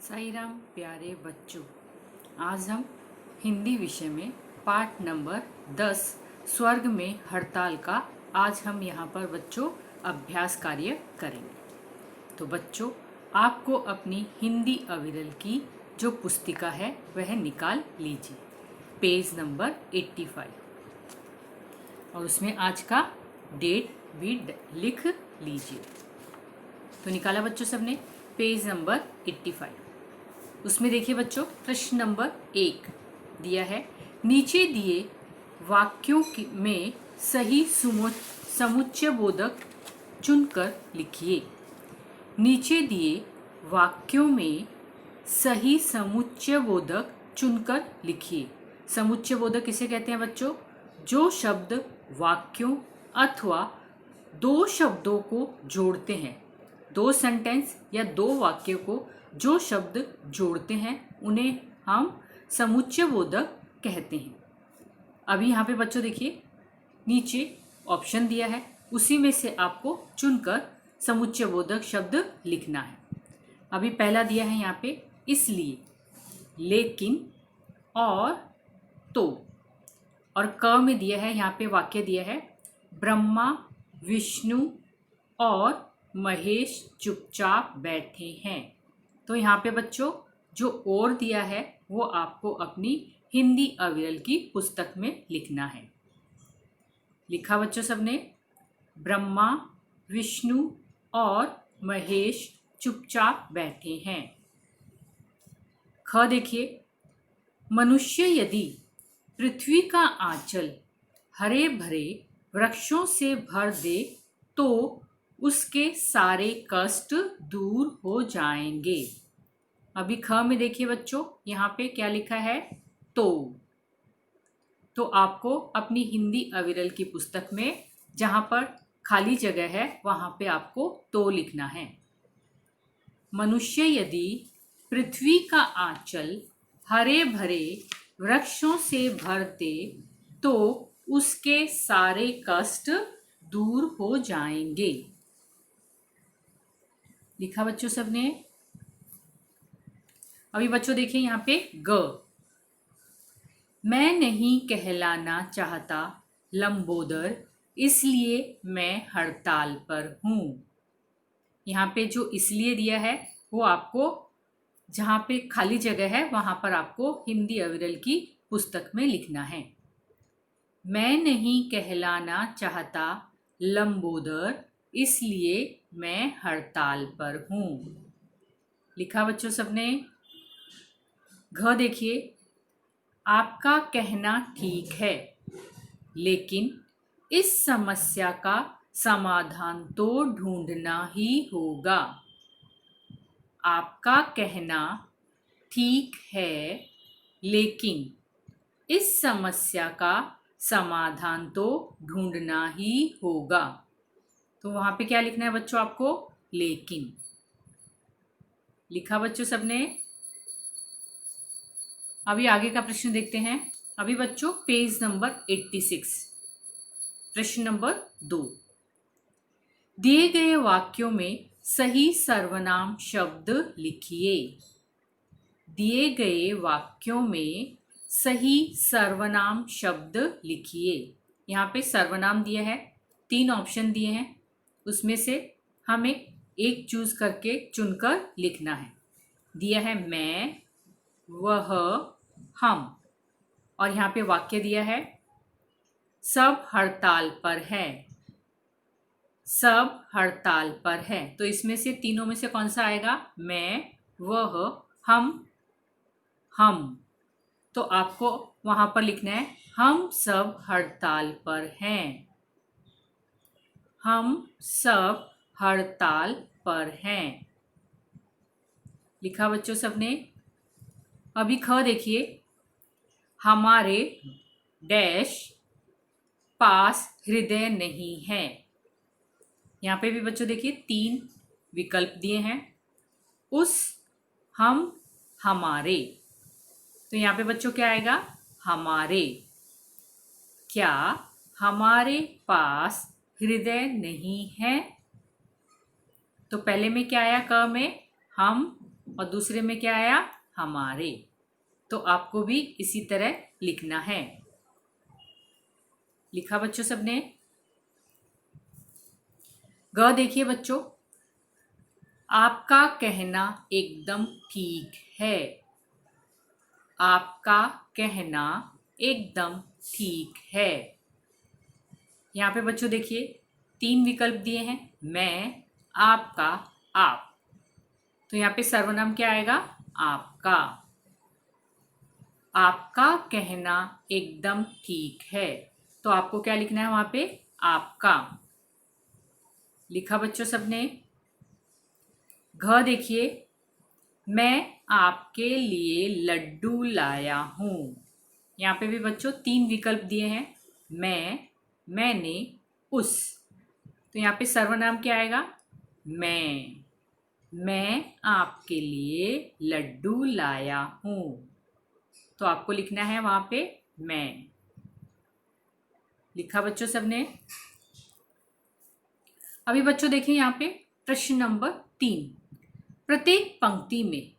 साई राम प्यारे बच्चों, आज हम हिंदी विषय में पाठ नंबर 10 स्वर्ग में हड़ताल का आज हम यहाँ पर बच्चों अभ्यास कार्य करेंगे। तो बच्चों, आपको अपनी हिंदी अविरल की जो पुस्तिका है वह निकाल लीजिए, पेज नंबर 85, और उसमें आज का डेट भी लिख लीजिए। तो निकाला बच्चों सबने पेज नंबर 85। उसमें देखिए बच्चों, प्रश्न नंबर 1 दिया है, नीचे दिए वाक्यों में सही समुच्चय बोधक चुनकर लिखिए। नीचे दिए वाक्यों में सही समुच्चय बोधक चुनकर लिखिए। समुच्चय बोधक किसे कहते हैं बच्चों? जो शब्द वाक्यों अथवा दो शब्दों को जोड़ते हैं, दो सेंटेंस या दो वाक्यों को जो शब्द जोड़ते हैं उन्हें हम समुच्चय बोधक कहते हैं। अभी यहाँ पे बच्चों देखिए, नीचे ऑप्शन दिया है, उसी में से आपको चुनकर समुच्चय बोधक शब्द लिखना है। अभी पहला दिया है यहाँ पे इसलिए, लेकिन, और, तो, और क में दिया है यहाँ पे वाक्य दिया है, ब्रह्मा विष्णु और महेश चुपचाप बैठे हैं। तो यहाँ पे बच्चों जो और दिया है वो आपको अपनी हिंदी अविरल की पुस्तक में लिखना है। लिखा बच्चों सबने? ब्रह्मा विष्णु और महेश चुपचाप बैठे हैं। ख देखिए, मनुष्य यदि पृथ्वी का आंचल हरे भरे वृक्षों से भर दे तो उसके सारे कष्ट दूर हो जाएंगे। अभी ख में देखिए बच्चों, यहाँ पे क्या लिखा है? तो आपको अपनी हिंदी अविरल की पुस्तक में जहाँ पर खाली जगह है वहाँ पे आपको तो लिखना है। मनुष्य यदि पृथ्वी का आंचल हरे भरे वृक्षों से भर दे तो उसके सारे कष्ट दूर हो जाएंगे। लिखा बच्चों सबने? अभी बच्चों देखिए यहाँ पे ग, मैं नहीं कहलाना चाहता लंबोदर, इसलिए मैं हड़ताल पर हूँ। यहाँ पे जो इसलिए दिया है वो आपको जहाँ पे खाली जगह है वहाँ पर आपको हिंदी अविरल की पुस्तक में लिखना है। मैं नहीं कहलाना चाहता लंबोदर, इसलिए मैं हड़ताल पर हूँ। लिखा बच्चों सबने? घ देखिए, आपका कहना ठीक है, लेकिन इस समस्या का समाधान तो ढूंढना ही होगा। आपका कहना ठीक है, लेकिन इस समस्या का समाधान तो ढूंढना ही होगा। तो वहां पे क्या लिखना है बच्चों आपको? लेकिन। लिखा बच्चों सबने? अभी आगे का प्रश्न देखते हैं। अभी बच्चों पेज नंबर 86, प्रश्न नंबर 2, दिए गए वाक्यों में सही सर्वनाम शब्द लिखिए। दिए गए वाक्यों में सही सर्वनाम शब्द लिखिए। यहाँ पे सर्वनाम दिया है, 3 ऑप्शन दिए हैं, उसमें से हमें एक चूज करके चुनकर लिखना है। दिया है मैं, वह, हम, और यहाँ पे वाक्य दिया है सब हड़ताल पर है। सब हड़ताल पर है, तो इसमें से तीनों में से कौन सा आएगा? मैं, वह, हम। तो आपको वहां पर लिखना है हम सब हड़ताल पर हैं। हम सब हड़ताल पर हैं। लिखा बच्चों सबने? अभी ख देखिए, हमारे डैश पास हृदय नहीं है। यहाँ पे भी बच्चों देखिए 3 विकल्प दिए हैं, उस, हम, हमारे। तो यहाँ पे बच्चों क्या आएगा? हमारे। क्या हमारे पास हृदय नहीं है? तो पहले में क्या आया? क में हम, और दूसरे में क्या आया, हमारे। तो आपको भी इसी तरह लिखना है। लिखा बच्चों सबने? ग देखिए बच्चों, आपका कहना एकदम ठीक है। आपका कहना एकदम ठीक है। यहाँ पे बच्चों देखिए 3 विकल्प दिए हैं, मैं, आपका, आप। तो यहाँ पे सर्वनाम क्या आएगा, आपका। आपका कहना एकदम ठीक है, तो आपको क्या लिखना है वहां पे, आपका। लिखा बच्चों सबने? घ देखिए, मैं आपके लिए लड्डू लाया हूं। यहाँ पे भी बच्चों 3 विकल्प दिए हैं, मैं, मैंने, उस। तो यहाँ पे सर्वनाम क्या आएगा, मैं आपके लिए लड्डू लाया हूं। तो आपको लिखना है वहां पे मैं। लिखा बच्चों सबने? अभी बच्चों देखिए यहाँ पे प्रश्न नंबर 3। प्रत्येक पंक्ति में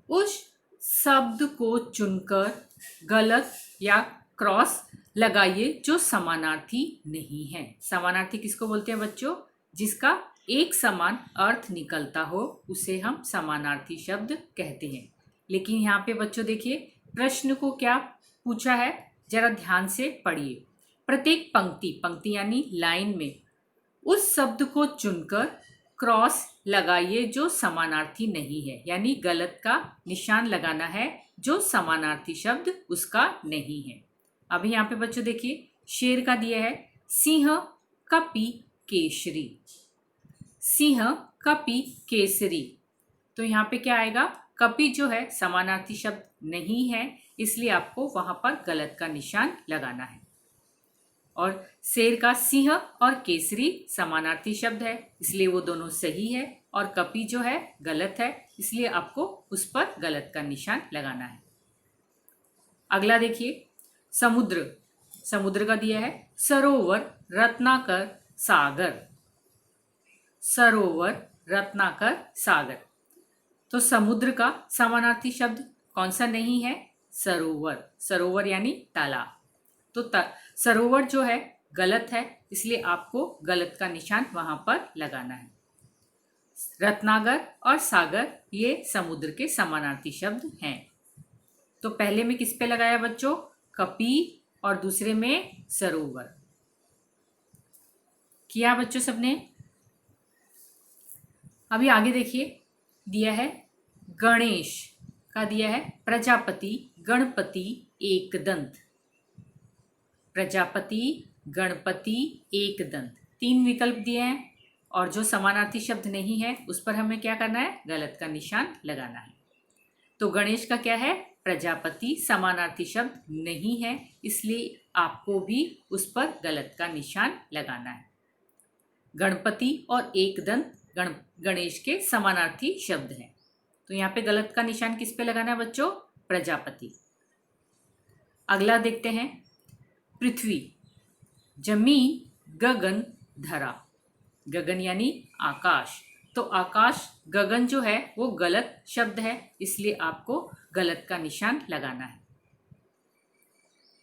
उस शब्द को चुनकर गलत या क्रॉस लगाइए जो समानार्थी नहीं है। समानार्थी किसको बोलते हैं बच्चों, जिसका एक समान अर्थ निकलता हो उसे हम समानार्थी शब्द कहते हैं। लेकिन यहाँ पे बच्चों देखिए प्रश्न को क्या पूछा है, जरा ध्यान से पढ़िए। प्रत्येक पंक्ति, पंक्ति यानी लाइन में, उस शब्द को चुनकर क्रॉस लगाइए जो समानार्थी नहीं है, यानी गलत का निशान लगाना है जो समानार्थी शब्द उसका नहीं है। अभी यहाँ पे बच्चों देखिए शेर का दिया है, सिंह कपि केसरी। सिंह कपि केसरी, तो यहाँ पे क्या आएगा, कपि जो है समानार्थी शब्द नहीं है, इसलिए आपको वहां पर गलत का निशान लगाना है। और शेर का सिंह और केसरी समानार्थी शब्द है, इसलिए वो दोनों सही है। और कपि जो है गलत है, इसलिए आपको उस पर गलत का निशान लगाना है। अगला देखिए समुद्र। समुद्र का दिया है, सरोवर रत्नाकर सागर। सरोवर रत्नाकर सागर, तो समुद्र का समानार्थी शब्द कौन सा नहीं है, सरोवर। सरोवर यानी तालाब। तो सरोवर जो है गलत है, इसलिए आपको गलत का निशान वहां पर लगाना है। रत्नाकर और सागर ये समुद्र के समानार्थी शब्द हैं। तो पहले में किस पे लगाया बच्चों, कपि, और दूसरे में सरोवर। किया बच्चों सबने? अभी आगे देखिए दिया है गणेश का दिया है, प्रजापति गणपति एकदंत। प्रजापति गणपति एकदंत, 3 विकल्प दिए हैं, और जो समानार्थी शब्द नहीं है उस पर हमें क्या करना है, गलत का निशान लगाना है। तो गणेश का क्या है, प्रजापति समानार्थी शब्द नहीं है, इसलिए आपको भी उस पर गलत का निशान लगाना है। गणपति और एकदंत गणेश के समानार्थी शब्द हैं, तो यहाँ पे गलत का निशान किस पे लगाना है बच्चों, प्रजापति। अगला देखते हैं, पृथ्वी, जमीन, गगन, धरा। गगन यानी आकाश, तो आकाश गगन जो है वो गलत शब्द है, इसलिए आपको गलत का निशान लगाना है।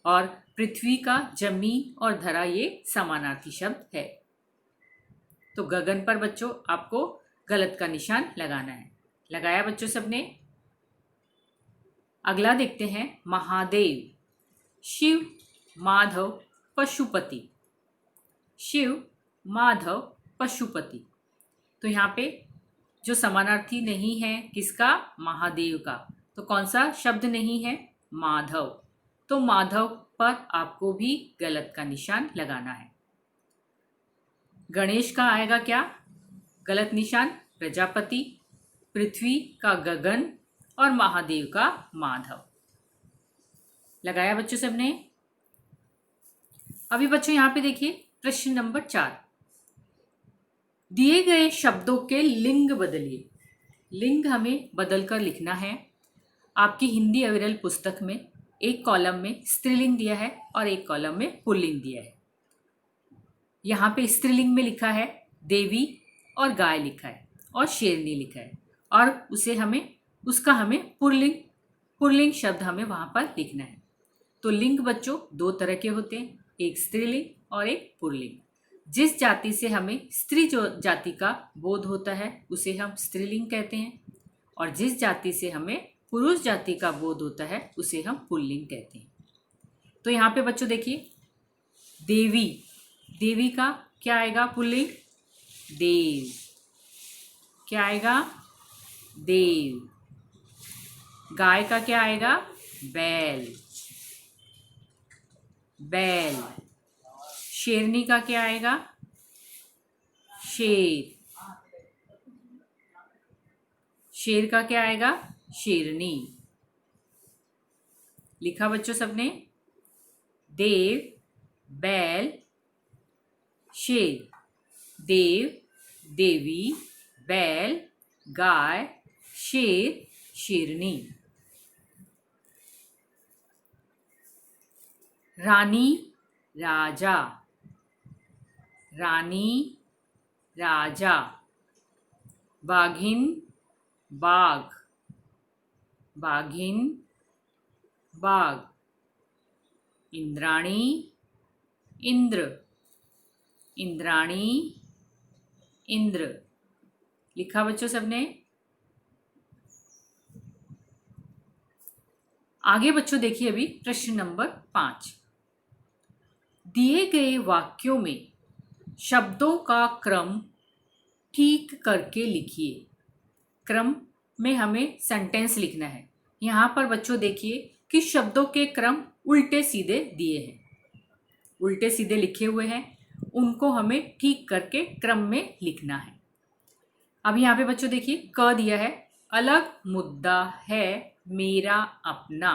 और पृथ्वी का जमीन और धरा ये समानार्थी शब्द है, तो गगन पर बच्चों आपको गलत का निशान लगाना है। लगाया बच्चों सबने? अगला देखते हैं महादेव, शिव, माधव, पशुपति। शिव, माधव, पशुपति, तो यहाँ पे जो समानार्थी नहीं है किसका, महादेव का, तो कौन सा शब्द नहीं है, माधव। तो माधव पर आपको भी गलत का निशान लगाना है। गणेश का आएगा क्या गलत निशान, प्रजापति, पृथ्वी का गगन, और महादेव का माधव। लगाया बच्चों सबने? अभी बच्चों यहाँ पे देखिए प्रश्न नंबर 4। दिए गए शब्दों के लिंग बदलिए। लिंग हमें बदलकर लिखना है। आपकी हिंदी अविरल पुस्तक में एक कॉलम में स्त्रीलिंग दिया है और एक कॉलम में पुल्लिंग दिया है। यहाँ पे स्त्रीलिंग में लिखा है देवी और गाय लिखा है और शेरनी लिखा है, और उसका हमें पुल्लिंग शब्द हमें वहां पर लिखना है। तो लिंग बच्चों दो तरह के होते हैं, एक स्त्रीलिंग और एक पुल्लिंग। जिस जाति से हमें स्त्री जाति का बोध होता है उसे हम स्त्रीलिंग कहते हैं, और जिस जाति से हमें पुरुष जाति का बोध होता है उसे हम पुल्लिंग कहते हैं। तो यहाँ पे बच्चों देखिए, देवी, देवी का क्या आएगा पुल्लिंग? देव। क्या आएगा? देव। गाय का क्या आएगा? बैल। बैल। शेरनी का क्या आएगा? शेर। शेर का क्या आएगा? शेरनी। लिखा बच्चों सबने? देव, बैल, शेर। देव, देवी, बैल, गाय, शेर, शेरनी। रानी, राजा। रानी, राजा। बाघिन, बाघ। बाघिन, बाघ। इंद्राणी, इंद्र। इंद्राणी, इंद्र। लिखा बच्चों सबने? आगे बच्चों देखिए अभी प्रश्न नंबर 5। दिए गए वाक्यों में शब्दों का क्रम ठीक करके लिखिए। क्रम में हमें सेंटेंस लिखना है। यहाँ पर बच्चों देखिए कि शब्दों के क्रम उल्टे सीधे दिए हैं, उल्टे सीधे लिखे हुए हैं, उनको हमें ठीक करके क्रम में लिखना है। अब यहाँ पे बच्चों देखिए क दिया है, अलग मुद्दा है मेरा अपना।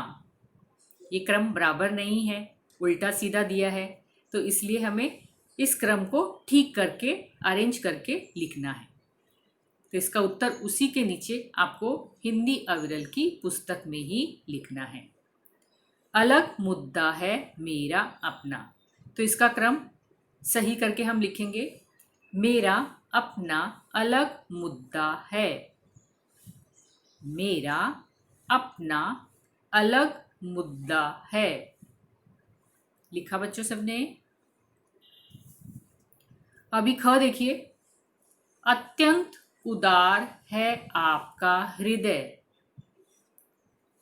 ये क्रम बराबर नहीं है, उल्टा सीधा दिया है, तो इसलिए हमें इस क्रम को ठीक करके अरेंज करके लिखना है। तो इसका उत्तर उसी के नीचे आपको हिंदी अविरल की पुस्तक में ही लिखना है। अलग मुद्दा है मेरा अपना, तो इसका क्रम सही करके हम लिखेंगे, मेरा अपना अलग मुद्दा है। मेरा अपना अलग मुद्दा है। लिखा बच्चों सबने? अभी ख देखिए, अत्यंत उदार है आपका हृदय।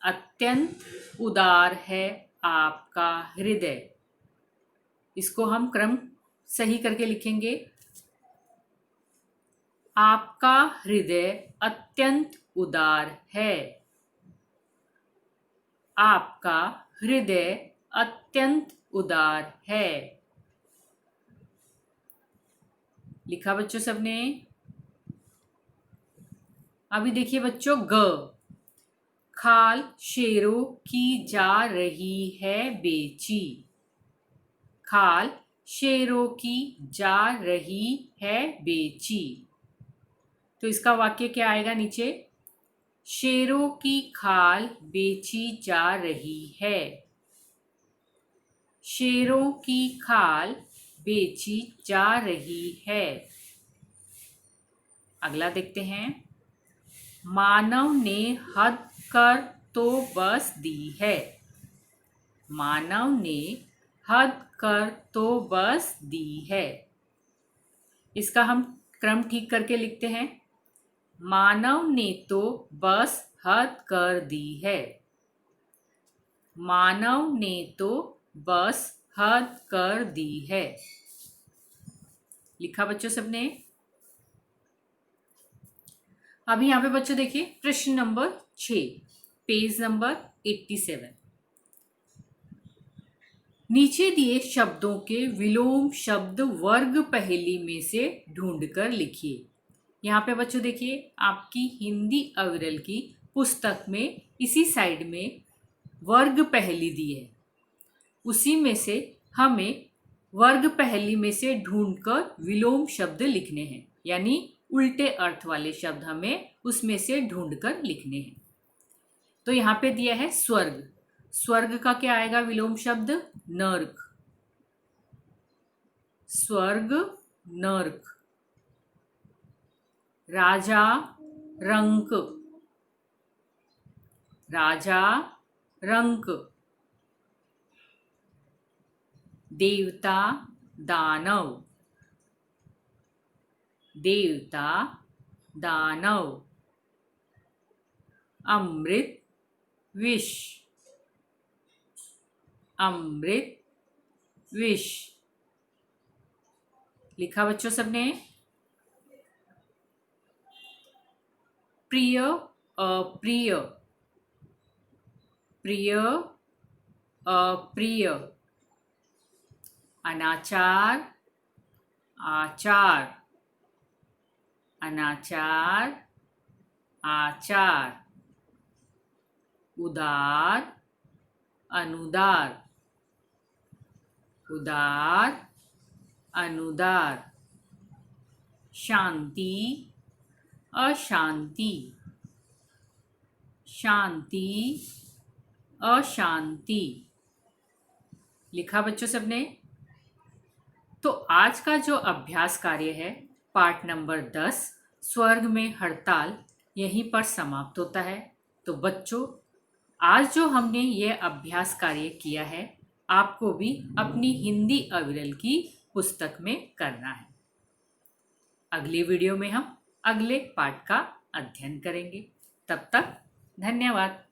अत्यंत उदार है आपका हृदय। इसको हम क्रम सही करके लिखेंगे, आपका हृदय अत्यंत उदार है। आपका हृदय अत्यंत उदार है। लिखा बच्चों सबने? अभी देखिए बच्चों ग, खाल शेरों की जा रही है बेची। खाल शेरों की जा रही है बेची। तो इसका वाक्य क्या आएगा नीचे? शेरों की खाल बेची जा रही है। शेरों की खाल बेची जा रही है। अगला देखते हैं, मानव ने हद कर तो बस दी है। मानव ने हद कर तो बस दी है। इसका हम क्रम ठीक करके लिखते हैं, मानव ने तो बस हद कर दी है। मानव ने तो बस हद कर दी है। लिखा बच्चों सबने? अभी यहाँ पे बच्चों देखिए प्रश्न नंबर 6, पेज नंबर 87। नीचे दिए शब्दों के विलोम शब्द वर्ग पहेली में से ढूंढकर लिखिए। यहाँ पे बच्चों देखिए आपकी हिंदी अविरल की पुस्तक में इसी साइड में वर्ग पहेली दी है, उसी में से हमें वर्ग पहेली में से ढूंढकर विलोम शब्द लिखने हैं, यानी उल्टे अर्थ वाले शब्द हमें उसमें से ढूंढकर लिखने हैं। तो यहाँ पे दिया है स्वर्ग। स्वर्ग का क्या आएगा विलोम शब्द? नर्क। स्वर्ग, नर्क। राजा, रंक, राजा रंक, देवता दानव, देवता दानव, अमृत विष, अमृत विष। लिखा बच्चों सबने? प्रिय अप्रिय, प्रिय अप्रिय, अनाचार आचार, अनाचार आचार, उदार अनुदार, उदार अनुदार, शांति अशांति, शांति अशांति। लिखा बच्चों सबने? तो आज का जो अभ्यास कार्य है पाठ नंबर 10 स्वर्ग में हड़ताल यहीं पर समाप्त होता है। तो बच्चों, आज जो हमने ये अभ्यास कार्य किया है आपको भी अपनी हिंदी अविरल की पुस्तक में करना है। अगली वीडियो में हम अगले पाठ का अध्ययन करेंगे। तब तक धन्यवाद।